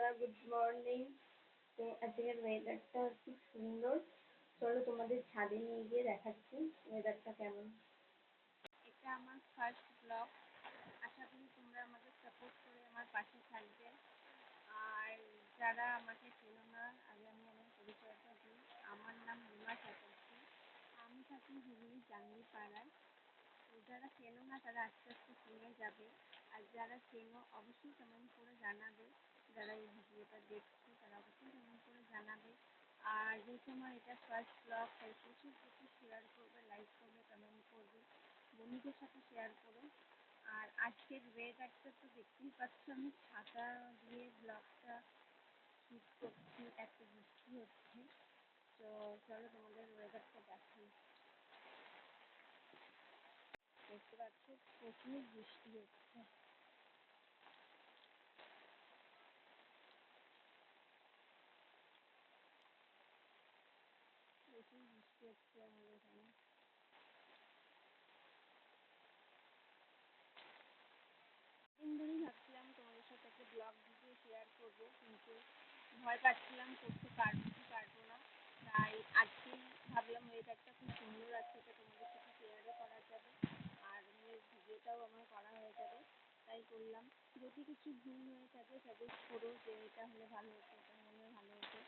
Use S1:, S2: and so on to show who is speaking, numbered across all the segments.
S1: বন্ধুরা, good morning. তো আজকের ওয়েদারটা খুব সুন্দর। চলো তোমাদের ছাদে নিয়ে গিয়ে দেখাচ্ছি ওয়েদারটা কেমন। এটা আমার ফার্স্ট ব্লগ। আশা করি তোমরা আমাকে সাপোর্ট করে আমার পাশে থাকবে। আর যারা আমাকে চেনো না, আগে আমি আমার পরিচয়টা দিই। আমার নাম রিমা চ্যাটার্জি। আমি থাকি হুগলি জাঙ্গিপাড়ায়। তো যারা চেনো না তারা আস্তে আস্তে চিনে যাবে। আর যারা চেনো অবশ্যই কমেন্ট করে জানাবে। যারা এই ভিডিওটা দেখছে তারা অবশ্যই কমেন্ট করে জানাবে। আর যেহেতু আমার এটা ফার্স্ট ব্লগ, তাই প্রচুর শেয়ার করবে, লাইক করবে, কমেন্ট করবে, বন্ধুদের সাথে শেয়ার করো। আর আজকের ওয়েদারটা তো দেখতেই পাচ্ছ, আমি ছাতা দিয়ে ব্লগটা শুট করছি, এত বৃষ্টি হচ্ছে। তো চলো তোমাদের ওয়েদারটা দেখাই। দেখতে পাচ্ছ প্রচুর বৃষ্টি হচ্ছে। প্রচুর বৃষ্টি হচ্ছে আমাদের এখানে। দিন ধরেই ভাবছিলাম তোমাদের সাথে একটা ব্লগ ভিডিও শেয়ার করবো, কিন্তু ভয় পাচ্ছিলাম করতে পারবো কি পারবো না। তাই আজকে ভাবলাম ওয়েদারটা খুব সুন্দর আছে, তো তোমাদের সাথে শেয়ারও করা যাবে আর ভিডিওটাও আমার করা হয়ে যাবে, তাই করলাম। যদি কিছু ভুল হয়ে থাকে সাজেস্ট করো যে এটা হলে ভালো হতো, এটা হলে ভালো হতো,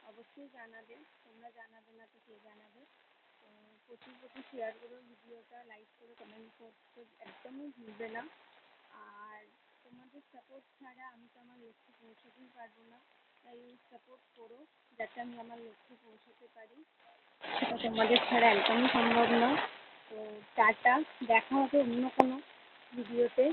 S1: অবশ্যই জানাবে। তোমরা জানাবে না তো কে জানাবে। তো প্রচুর শেয়ার করো ভিডিওটা, লাইক করো, কমেন্ট করতে একদমই ভুলবে না। আর তোমাদের সাপোর্ট ছাড়া আমি তো আমার লক্ষ্যে পৌঁছতেই পারবো না, তাই সাপোর্ট করো যাতে আমি আমার লক্ষ্যে পৌঁছতে পারি। সেটা তোমাদের ছাড়া একদমই সম্ভব না। তো টাটা, দেখা হবে অন্য কোনো ভিডিওতে।